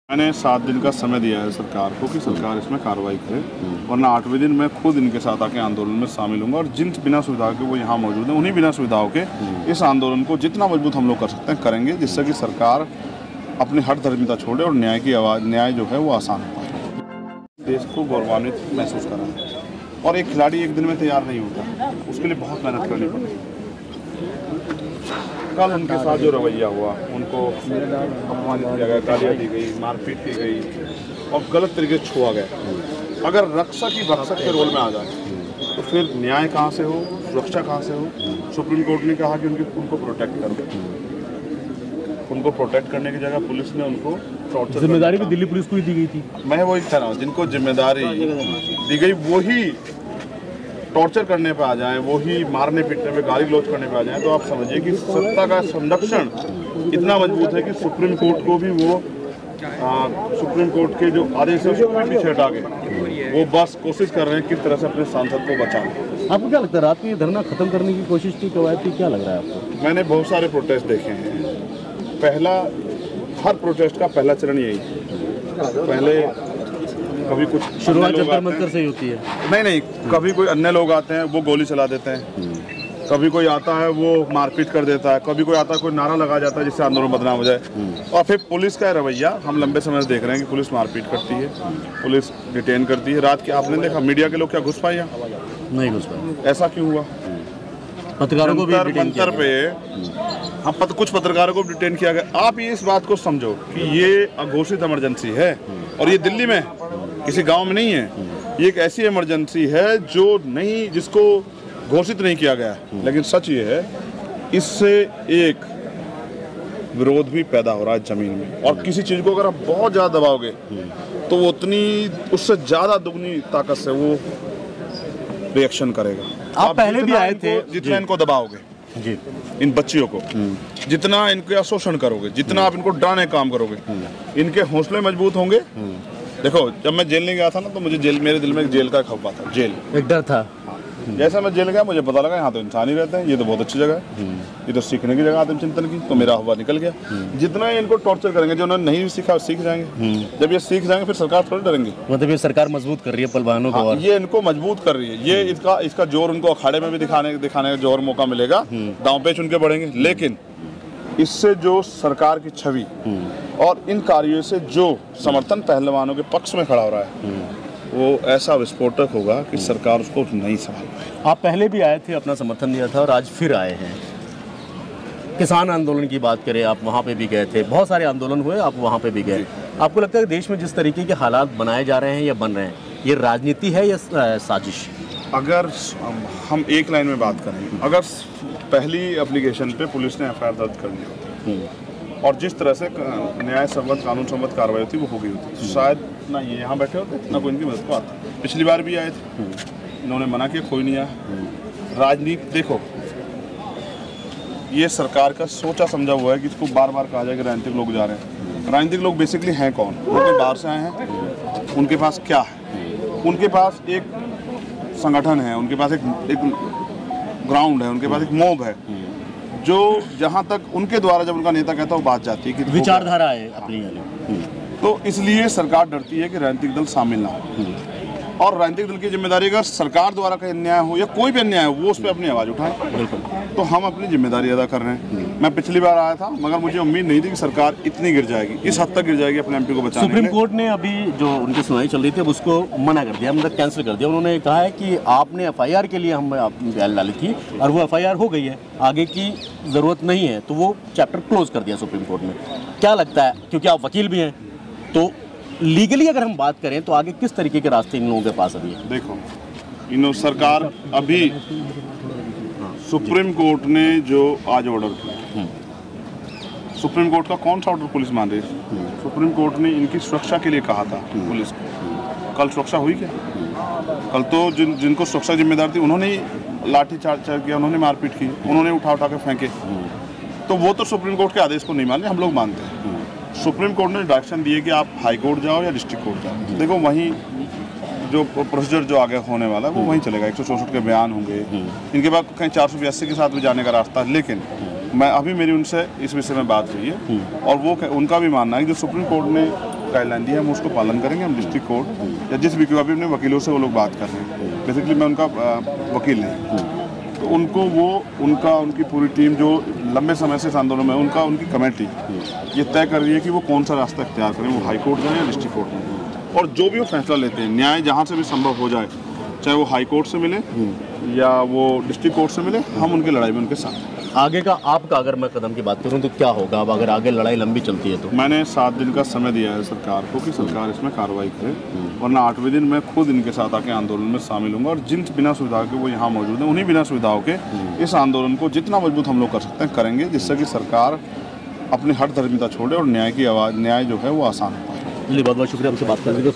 मैंने 7 दिन का समय दिया है सरकार को कि सरकार इसमें कार्रवाई करे, वरना 8वें दिन मैं खुद इनके साथ आके आंदोलन में शामिल हूँगा। और जिन बिना सुविधा के वो यहाँ मौजूद हैं, उन्हीं बिना सुविधाओं के इस आंदोलन को जितना मजबूत हम लोग कर सकते हैं करेंगे, जिससे कि सरकार अपनी हठधर्मिता छोड़े और न्याय की आवाज़, न्याय जो है वो आसान हो पाए। देश को गौरवान्वित महसूस करा, और एक खिलाड़ी एक दिन में तैयार नहीं होता, उसके लिए बहुत मेहनत करनी पड़ती है। कल उनके साथ जो रवैया हुआ, उनको अपमानित किया गया, गालियाँ दी गई, मारपीट की गई और गलत तरीके से छुआ गया। अगर रक्षक ही भक्षक के रोल में आ जाए तो फिर न्याय कहाँ से हो, सुरक्षा कहाँ से हो। सुप्रीम कोर्ट ने कहा कि उनको प्रोटेक्ट करो। उनको प्रोटेक्ट करने की जगह पुलिस ने उनको टॉर्चर, जिम्मेदारी भी दिल्ली पुलिस को ही दी गई थी। मैं वही कह रहा हूँ, जिनको जिम्मेदारी दी गई वही टॉर्चर करने पे आ जाए, वो ही मारने पीटने पे, गाली गलौज करने पे आ जाए, तो आप समझिए कि सत्ता का संरक्षण इतना मजबूत है कि सुप्रीम कोर्ट को भी वो सुप्रीम कोर्ट के जो आदेश है उसको भी पीछे हटा के वो बस कोशिश कर रहे हैं किस तरह से अपने सांसद को बचाएं। आपको क्या लगता है, रात में ये धरना खत्म करने की कोशिश की कवायद थी, क्या लग रहा है आपको? मैंने बहुत सारे प्रोटेस्ट देखे हैं। हर प्रोटेस्ट का पहला चरण यही, पहले कभी कुछ शुरुआत जंतर मंतर से ही होती है। नहीं, कभी कोई अन्य लोग आते हैं वो गोली चला देते हैं, कभी कोई आता है वो मारपीट कर देता है, कभी कोई आता है कोई नारा लगा जाता है जिससे आंदोलन बदनाम हो जाए। और फिर पुलिस का रवैया हम लंबे समय से देख रहे हैं कि पुलिस मारपीट करती है, पुलिस डिटेन करती है। रात के आपने देखा मीडिया के लोग क्या घुस पाए? नहीं घुस पाए। ऐसा क्यों हुआ? पत्रकारों को भी मंतर पे कुछ पत्रकारों को डिटेन किया गया। आप ये इस बात को समझो कि ये अघोषित इमरजेंसी है और ये दिल्ली में किसी गांव में नहीं है। ये एक ऐसी इमरजेंसी है जो नहीं, जिसको घोषित नहीं किया गया। लेकिन सच ये है, इससे एक विरोध भी पैदा हो रहा है जमीन में, और किसी चीज को अगर आप बहुत ज्यादा दबाओगे तो वो उससे ज्यादा दुगनी ताकत से वो रिएक्शन करेगा। आप पहले भी आए थे, जितना इनको दबाओगे जी, इन बच्चियों को जितना इनका शोषण करोगे, जितना आप इनको डराने काम करोगे, इनके हौसले मजबूत होंगे। देखो, जब मैं जेल नहीं गया था ना, तो मुझे मेरे दिल में एक जेल का खौफ था, जेल एक डर था। जैसा मैं जेल गया मुझे पता लगा यहाँ तो इंसान ही रहते हैं, ये तो बहुत अच्छी जगह है, ये तो सीखने की जगह आत्मचिंतन की, तो मेरा हुआ निकल गया। जितना इनको टॉर्चर करेंगे, जो उन्होंने नहीं सीखा सीख जाएंगे। जब ये सीख जाएंगे फिर सरकार थोड़ी डरेंगे। मतलब ये सरकार मजबूत कर रही है पहलवानों को, और ये इनको मजबूत कर रही है। ये इसका जोर उनको अखाड़े में भी दिखाने का जोर मौका मिलेगा, दांव पेच उनके बढ़ेंगे। लेकिन इससे जो सरकार की छवि और इन कार्यों से जो समर्थन पहलवानों के पक्ष में खड़ा हो रहा है, वो ऐसा विस्फोटक होगा कि सरकार उसको नहीं संभाल पाएगी। आप पहले भी आए थे, अपना समर्थन दिया था, और आज फिर आए हैं। किसान आंदोलन की बात करें, आप वहाँ पे भी गए थे, बहुत सारे आंदोलन हुए, आप वहाँ पे भी गए। आपको लगता है कि देश में जिस तरीके के हालात बनाए जा रहे हैं या बन रहे हैं, ये राजनीति है या साजिश? अगर हम एक लाइन में बात करें, अगर पहली एप्लीकेशन पे पुलिस ने FIR दर्ज कर ली होती और जिस तरह से न्याय सम्मत, कानून सम्मत कार्रवाई होती वो हो गई होती, शायद ना ये यहाँ बैठे होते, ना कोई इनकी मदद को आता। पिछली बार भी आए थे, इन्होंने मना किया, कोई नहीं आया। राजनीति देखो, ये सरकार का सोचा समझा हुआ है कि इसको बार बार कहा जाए कि राजनीतिक लोग जा रहे हैं। राजनीतिक लोग बेसिकली हैं कौन? वो कोई बाहर से आए हैं, उनके पास क्या है? उनके पास एक संगठन है, उनके पास एक ग्राउंड है, उनके पास एक मॉब है, जो जहां तक उनके द्वारा जब उनका नेता कहता है वो बात जाती है कि विचारधारा है अपनी। तो इसलिए सरकार डरती है कि राजनीतिक दल शामिल ना हो, और राजनीतिक दल की जिम्मेदारी अगर सरकार द्वारा का अन्याय हो या कोई भी अन्याय हो, वो उस पर अपनी आवाज़ उठाए। बिल्कुल, तो हम अपनी जिम्मेदारी अदा कर रहे हैं। मैं पिछली बार आया था, मगर मुझे उम्मीद नहीं थी कि सरकार इतनी गिर जाएगी, इस हद तक गिर जाएगी अपने MP को बचाने के लिए। सुप्रीम कोर्ट ने अभी जो उनकी सुनवाई चल रही थी, अब उसको मना कर दिया, मतलब कैंसिल कर दिया। उन्होंने कहा है कि आपने FIR के लिए हम बयान डाली थी और वो FIR हो गई है, आगे की ज़रूरत नहीं है, तो वो चैप्टर क्लोज कर दिया सुप्रीम कोर्ट ने। क्या लगता है, क्योंकि आप वकील भी हैं, तो लीगली अगर हम बात करें तो आगे किस तरीके के रास्ते इन लोगों के पास अभी है? देखो, सरकार अभी सुप्रीम कोर्ट ने जो आज ऑर्डर किया, सुप्रीम कोर्ट का कौन सा ऑर्डर पुलिस मान रही है? सुप्रीम कोर्ट ने इनकी सुरक्षा के लिए कहा था पुलिस को। कल सुरक्षा हुई क्या? कल तो जिनको सुरक्षा जिम्मेदार थी उन्होंने ही लाठीचार्ज किया, उन्होंने मारपीट की, उन्होंने उठा के फेंके। तो वो तो सुप्रीम कोर्ट के आदेश को नहीं मान रहे, हम लोग मानते हैं। सुप्रीम कोर्ट ने डायरेक्शन दिए कि आप हाई कोर्ट जाओ या डिस्ट्रिक्ट कोर्ट जाओ। देखो, वहीं जो प्रोसीजर जो आगे होने वाला है वो वहीं चलेगा। 164 के बयान होंगे, इनके बाद कहीं 482 के साथ भी जाने का रास्ता है। लेकिन मैं अभी मेरी उनसे इस विषय में बात हुई है और वो उनका भी मानना है कि जो सुप्रीम कोर्ट ने गाइडलाइन दी है हम उसको पालन करेंगे। हम डिस्ट्रिक्ट कोर्ट या जिस भी, क्योंकि अभी अपने वकीलों से वो लोग बात कर रहे हैं, बेसिकली मैं उनका वकील नहीं, तो उनको वो उनकी पूरी टीम जो लंबे समय से इस आंदोलन में, उनकी कमेटी ये तय कर रही है कि वो कौन सा रास्ता इख्तियार करें, वो हाई कोर्ट जाए या डिस्ट्रिक्ट कोर्ट में। और जो भी वो फैसला लेते हैं, न्याय जहाँ से भी संभव हो जाए, चाहे वो हाई कोर्ट से मिले या वो डिस्ट्रिक्ट कोर्ट से मिले, हम उनकी लड़ाई में उनके साथ हैं। आगे का आपका अगर मैं कदम की बात करूं तो क्या होगा अब अगर आगे लड़ाई लंबी चलती है तो? मैंने 7 दिन का समय दिया है सरकार को कि सरकार इसमें कार्रवाई करे, वरना 8वें दिन मैं खुद इनके साथ आके आंदोलन में शामिल हूँगा। और जिन बिना सुविधा के वो यहाँ मौजूद हैं, उन्हीं बिना सुविधाओं के इस आंदोलन को जितना मजबूत हम लोग कर सकते हैं करेंगे, जिससे कि सरकार अपनी हठधर्मिता छोड़े और न्याय की आवाज़, न्याय जो है वो आसान हो पाए। बहुत बहुत शुक्रिया हमसे बात करने के लिए।